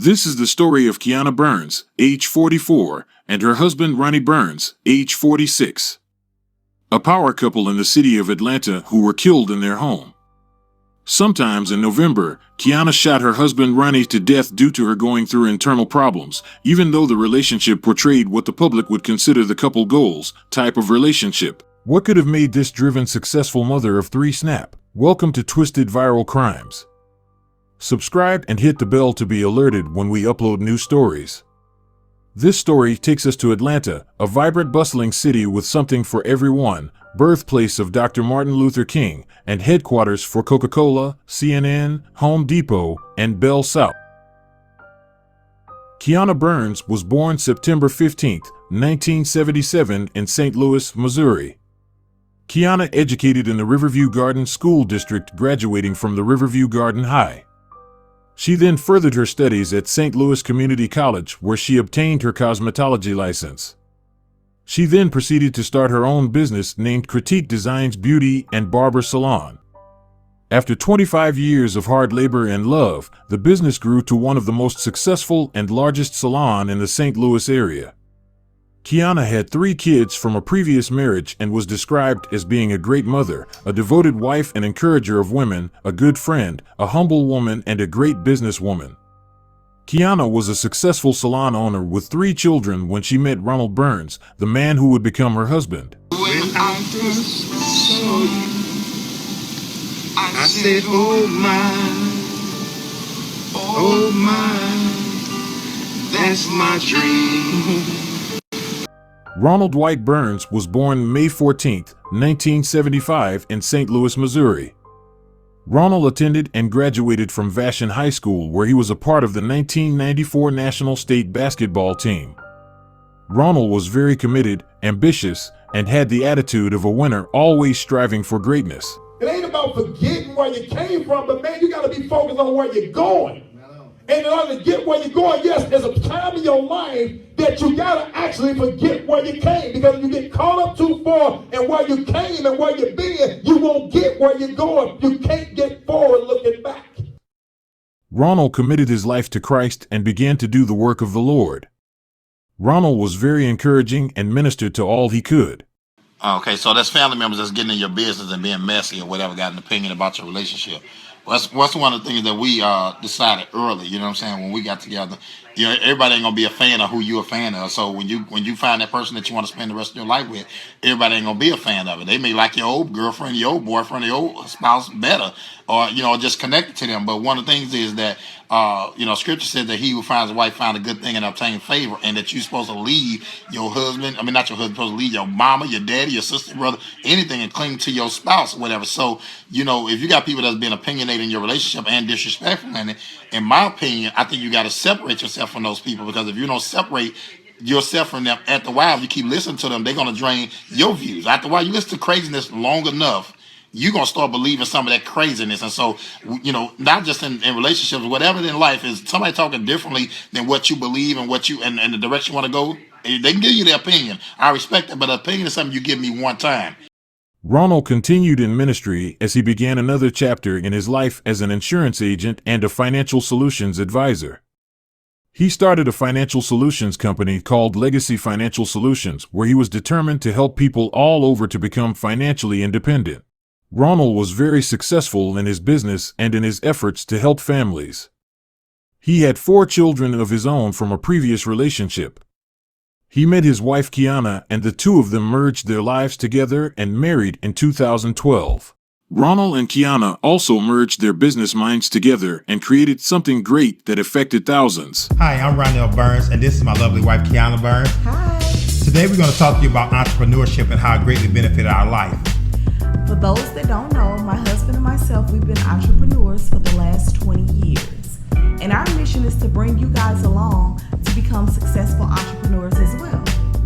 This is the story of Kiana Burns, age 44, and her husband Ronnie Burns, age 46. A power couple in the city of Atlanta who were killed in their home. Sometimes in November, Kiana shot her husband Ronnie to death due to her going through internal problems, even though the relationship portrayed what the public would consider the couple goals type of relationship. What could have made this driven, successful mother of three snap? Welcome to Twisted Viral Crimes. Subscribe and hit the bell to be alerted when we upload new stories. This story takes us to Atlanta, a vibrant, bustling city with something for everyone, birthplace of Dr. Martin Luther King, and headquarters for Coca-Cola, CNN, Home Depot, and Bell South. Kiana Burns was born September 15, 1977 in St. Louis, Missouri. Kiana educated in the Riverview Garden School District, graduating from the Riverview Garden High. She then furthered her studies at St. Louis Community College, where she obtained her cosmetology license. She then proceeded to start her own business named Critique Designs Beauty and Barber Salon. After 25 years of hard labor and love, the business grew to one of the most successful and largest salon in the St. Louis area. Kiana had 3 kids from a previous marriage and was described as being a great mother, a devoted wife and encourager of women, a good friend, a humble woman, and a great businesswoman. Kiana was a successful salon owner with 3 children when she met Ronald Burns, the man who would become her husband. When I first saw you, I said, oh my, that's my dream. Ronald White Burns was born May 14, 1975 in St. Louis, Missouri. Ronald attended and graduated from Vashon High School, where he was a part of the 1994 National State Basketball team. Ronald was very committed, ambitious, and had the attitude of a winner, always striving for greatness. It ain't about forgetting where you came from, but man, you got to be focused on where you're going. And in order to get where you're going, yes, there's a time in your life that you got to actually forget where you came. Because if you get caught up too far and where you came and where you've been, you won't get where you're going. You can't get forward looking back. Ronald committed his life to Christ and began to do the work of the Lord. Ronald was very encouraging and ministered to all he could. Okay, so that's family members that's getting in your business and being messy or whatever, got an opinion about your relationship. What's one of the things that we decided early, you know what I'm saying, when we got together. You know, everybody ain't gonna be a fan of who you're a fan of. So when you find that person that you want to spend the rest of your life with, everybody ain't gonna be a fan of it. They may like your old girlfriend, your old boyfriend, your old spouse better, or just connected to them. But one of the things is that Scripture says that he who finds a wife find a good thing and obtain favor, and that you're supposed to leave your husband. I mean, not your husband, supposed to leave your mama, your daddy, your sister, brother, anything, and cling to your spouse or whatever. So if you got people that's being opinionated in your relationship and disrespectful in my opinion, I think you got to separate yourself from those people, because if you don't separate yourself from them, after a while, if you keep listening to them, they're going to drain your views. After a while, you listen to craziness long enough, you're going to start believing some of that craziness. And so, not just in relationships, whatever in life, is somebody talking differently than what you believe and what you and the direction you want to go. They can give you their opinion. I respect it, but opinion is something you give me one time. Ronald continued in ministry as he began another chapter in his life as an insurance agent and a financial solutions advisor. He started a financial solutions company called Legacy Financial Solutions, where he was determined to help people all over to become financially independent. Ronald was very successful in his business and in his efforts to help families. He had 4 children of his own from a previous relationship. He met his wife Kiana, and the 2 of them merged their lives together and married in 2012. Ronald and Kiana also merged their business minds together and created something great that affected thousands. Hi, I'm Ronald Burns, and this is my lovely wife Kiana Burns. Hi. Today we're going to talk to you about entrepreneurship and how it greatly benefited our life. For those that don't know, my husband and myself, we've been entrepreneurs for the last 20 years. And our mission is to bring you guys along to become successful entrepreneurs as well.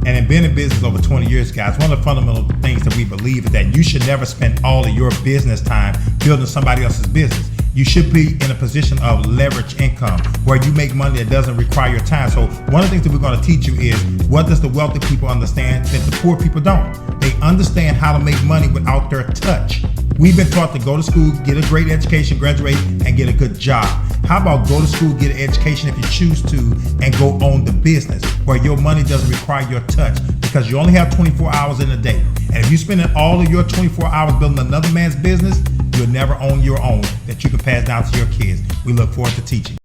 And in being in business over 20 years, guys, one of the fundamental things that we believe is that you should never spend all of your business time building somebody else's business. You should be in a position of leverage income where you make money that doesn't require your time. So one of the things that we're going to teach you is, what does the wealthy people understand that the poor people don't? They understand how to make money without their touch. We've been taught to go to school, get a great education, graduate, and get a good job. How about go to school, get an education if you choose to, and go own the business where your money doesn't require your touch, because you only have 24 hours in a day. And if you're spending all of your 24 hours building another man's business, you'll never own your own that you can pass down to your kids. We look forward to teaching.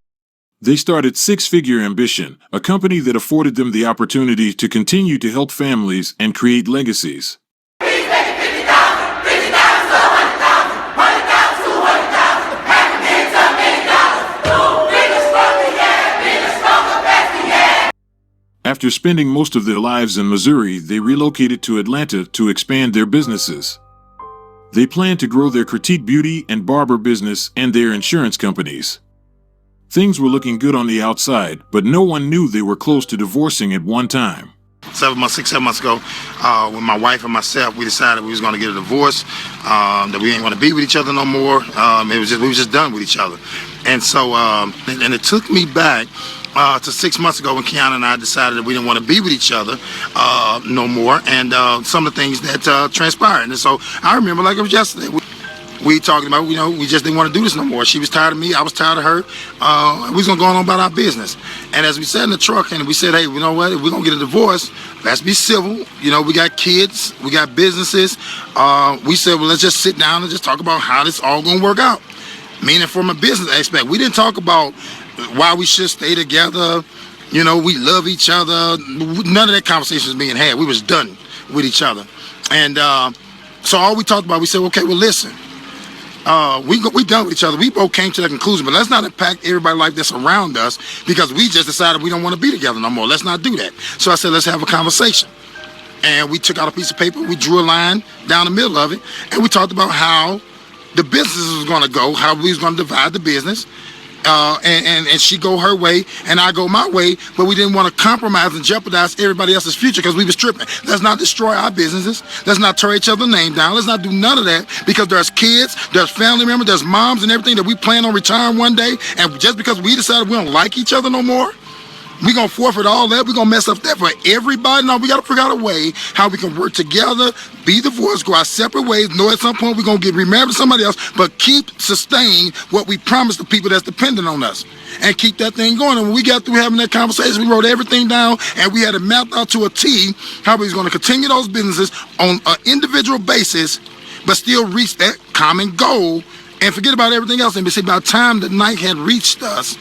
They started Six Figure Ambition, a company that afforded them the opportunity to continue to help families and create legacies. After spending most of their lives in Missouri, they relocated to Atlanta to expand their businesses. They plan to grow their critique beauty and barber business and their insurance companies. Things were looking good on the outside, but no one knew they were close to divorcing at one time. 7 months ago, when my wife and myself, we decided we was going to get a divorce, that we ain't going to be with each other no more. We was just done with each other. And so, and it took me back to 6 months ago when Kiana and I decided that we didn't want to be with each other no more, and some of the things that transpired. And so I remember like it was yesterday. We talking about, we just didn't want to do this no more. She was tired of me. I was tired of her. We was going to go on about our business. And as we sat in the truck and we said, hey, you know what? If we're going to get a divorce, let's be civil. We got kids. We got businesses. We said, well, let's just sit down and just talk about how this all going to work out. Meaning from a business aspect. We didn't talk about why we should stay together. We love each other. None of that conversation was being had. We was done with each other. And so all we talked about, we said, okay, well, listen. We done with each other. We both came to that conclusion, but let's not impact everybody's life that's around us because we just decided we don't want to be together no more. Let's not do that. So I said, let's have a conversation. And we took out a piece of paper, we drew a line down the middle of it, and we talked about how the business was going to go, how we was going to divide the business. And she go her way and I go my way, but we didn't want to compromise and jeopardize everybody else's future because we was tripping. Let's not destroy our businesses. Let's not tear each other's name down. Let's not do none of that because there's kids, there's family members, there's moms and everything that we plan on retiring one day, and just because we decided we don't like each other no more, we're going to forfeit all that. We're going to mess up that for everybody. No, we got to figure out a way how we can work together, be divorced, go our separate ways, know at some point we're going to get remarried to somebody else, but sustain what we promised the people that's dependent on us and keep that thing going. And when we got through having that conversation, we wrote everything down and we had it mapped out to a T how we was going to continue those businesses on an individual basis, but still reach that common goal and forget about everything else. And we say by the time the night had reached us,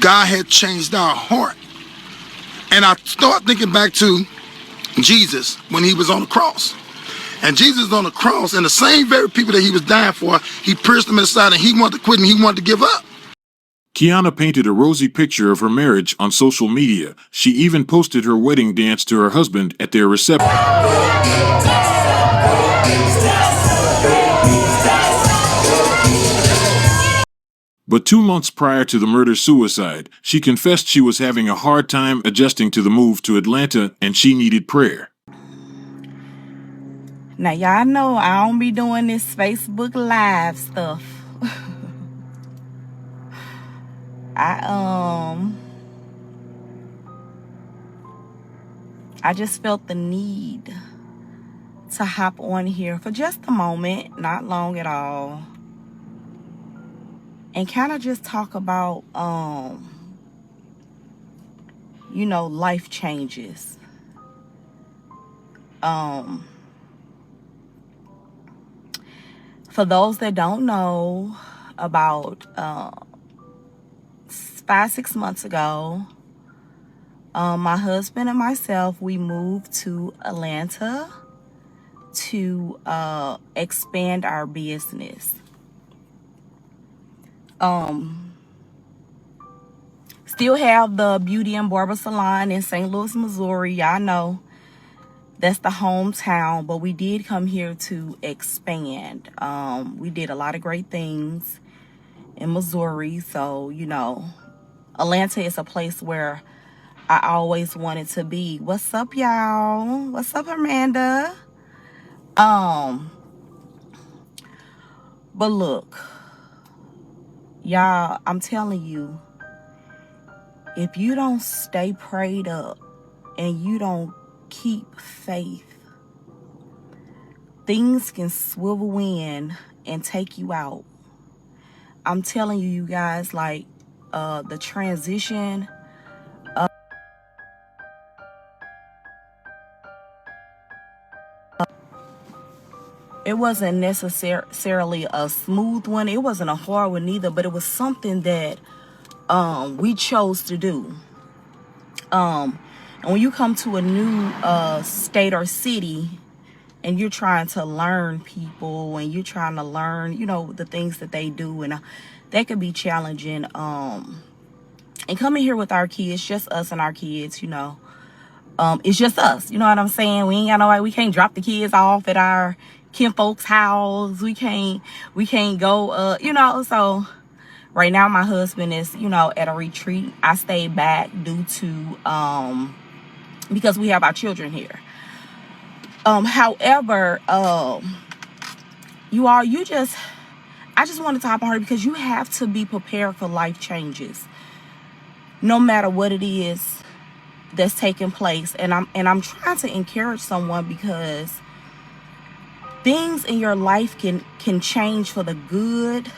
God had changed our heart. And I start thinking back to Jesus when he was on the cross. And Jesus on the cross, and the same very people that he was dying for, he pierced them in the side and he wanted to quit and he wanted to give up. Kiana painted a rosy picture of her marriage on social media. She even posted her wedding dance to her husband at their reception. But 2 months prior to the murder-suicide, she confessed she was having a hard time adjusting to the move to Atlanta and she needed prayer. Now, y'all know I don't be doing this Facebook Live stuff. I just felt the need to hop on here for just a moment, not long at all, and kind of just talk about, life changes. For those that don't know, about 5-6 months ago, my husband and myself, we moved to Atlanta to expand our business. Still have the beauty and barber salon in St. Louis, Missouri. Y'all know that's the hometown, but we did come here to expand. We did a lot of great things in Missouri, so Atlanta is a place where I always wanted to be. What's up, y'all? What's up, Amanda? But look, y'all, I'm telling you, if you don't stay prayed up and you don't keep faith, things can swivel in and take you out. I'm telling you, you guys, like, the transition, it wasn't necessarily a smooth one. It wasn't a hard one either, but it was something that we chose to do. And when you come to a new state or city and you're trying to learn people and you're trying to learn, you know, the things that they do, and that could be challenging. And coming here with our kids, just us and our kids, you know, it's just us. You know what I'm saying? We ain't got nobody. We can't drop the kids off at our kinfolk's house. We can't go, you know. So right now my husband is, you know, at a retreat. I stayed back due to because we have our children here. However, you all, I just want to talk on her because you have to be prepared for life changes, no matter what it is that's taking place. And I'm trying to encourage someone, because things in your life can change for the good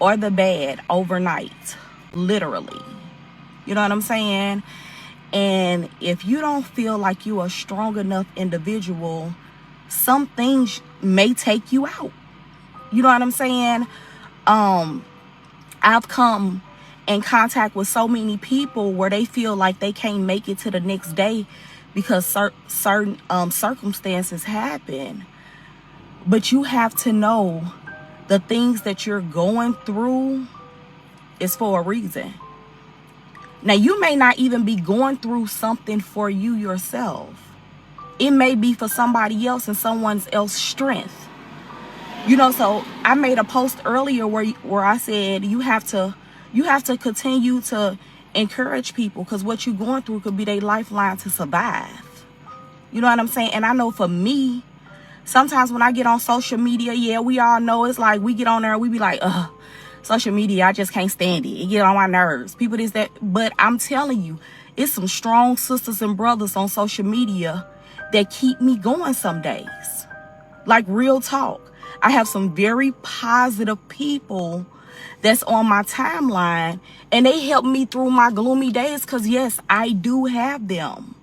or the bad overnight, literally. You know what I'm saying? And if you don't feel like you're a strong enough individual, some things may take you out. You know what I'm saying? I've come in contact with so many people where they feel like they can't make it to the next day because certain circumstances happen. But you have to know the things that you're going through is for a reason. Now, you may not even be going through something for you yourself. It may be for somebody else and someone else's strength. You know, so I made a post earlier where I said you have to continue to encourage people, because what you're going through could be their lifeline to survive. You know what I'm saying? And I know for me, sometimes when I get on social media, yeah, we all know it's like we get on there and we be like, social media, I just can't stand it. It get on my nerves. People this, that. But I'm telling you, it's some strong sisters and brothers on social media that keep me going some days. Like, real talk. I have some very positive people that's on my timeline, and they help me through my gloomy days, because yes, I do have them.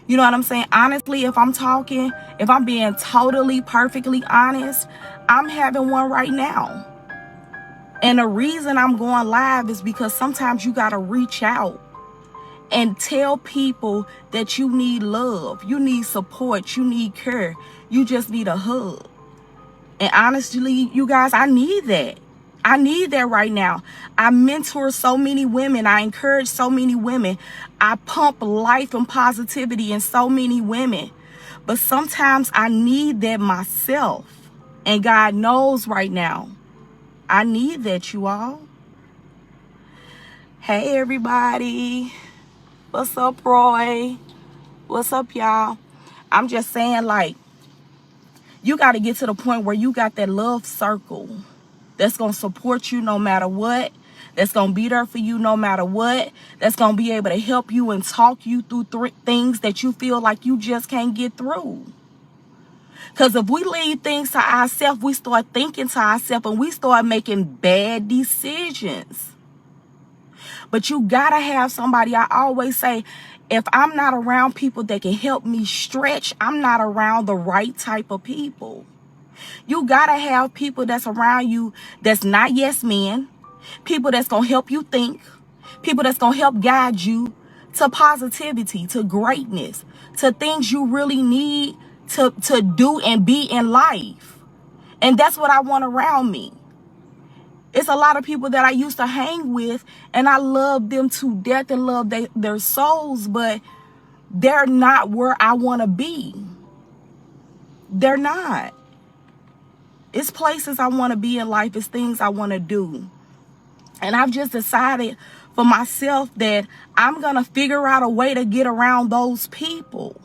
You know what I'm saying? Honestly, if I'm being totally, perfectly honest, I'm having one right now. And the reason I'm going live is because sometimes you got to reach out and tell people that you need love, you need support, you need care, you just need a hug. And honestly, you guys, I need that. I need that right now. I mentor so many women. I encourage so many women. I pump life and positivity in so many women. But sometimes I need that myself. And God knows right now, I need that, you all. Hey, everybody. What's up, Roy? What's up, y'all? I'm just saying, like, you got to get to the point where you got that love circle that's going to support you no matter what, that's going to be there for you no matter what, that's going to be able to help you and talk you through things that you feel like you just can't get through. Because if we leave things to ourselves, we start thinking to ourselves and we start making bad decisions. But you got to have somebody. I always say, if I'm not around people that can help me stretch, I'm not around the right type of people. You got to have people that's around you that's not yes men, people that's going to help you think, people that's going to help guide you to positivity, to greatness, to things you really need to do and be in life. And that's what I want around me. It's a lot of people that I used to hang with, and I love them to death and love their souls, but they're not where I want to be. They're not. It's places I want to be in life. It's things I want to do. And I've just decided for myself that I'm going to figure out a way to get around those people.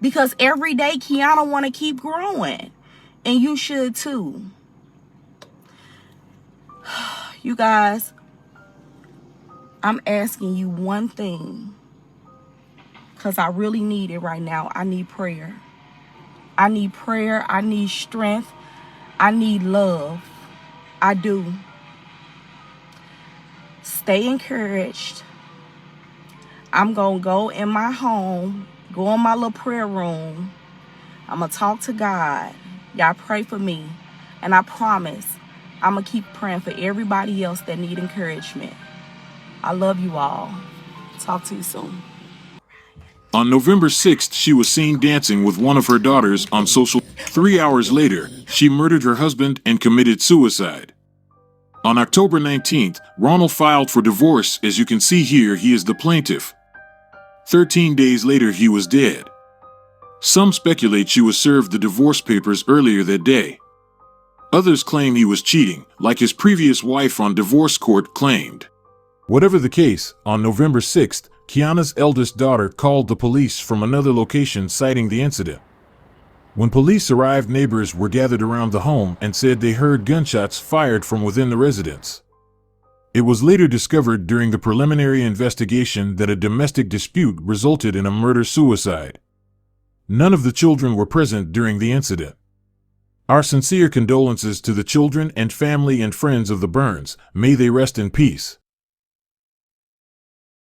Because every day, Kiana want to keep growing. And you should too. You guys, I'm asking you one thing. Because I really need it right now. I need prayer. I need prayer. I need strength. I need love. I do. Stay encouraged. I'm going to go in my home, go in my little prayer room. I'm going to talk to God. Y'all pray for me. And I promise I'm going to keep praying for everybody else that need encouragement. I love you all. Talk to you soon. On November 6th, she was seen dancing with one of her daughters on social. 3 hours later, she murdered her husband and committed suicide. On October 19th, Ronald filed for divorce. As you can see here, he is the plaintiff. 13 days later, he was dead. Some speculate she was served the divorce papers earlier that day. Others claim he was cheating, like his previous wife on divorce court claimed. Whatever the case, on November 6th, Kiana's eldest daughter called the police from another location citing the incident. When police arrived, neighbors were gathered around the home and said they heard gunshots fired from within the residence. It was later discovered during the preliminary investigation that a domestic dispute resulted in a murder-suicide. None of the children were present during the incident. Our sincere condolences to the children and family and friends of the Burns. May they rest in peace.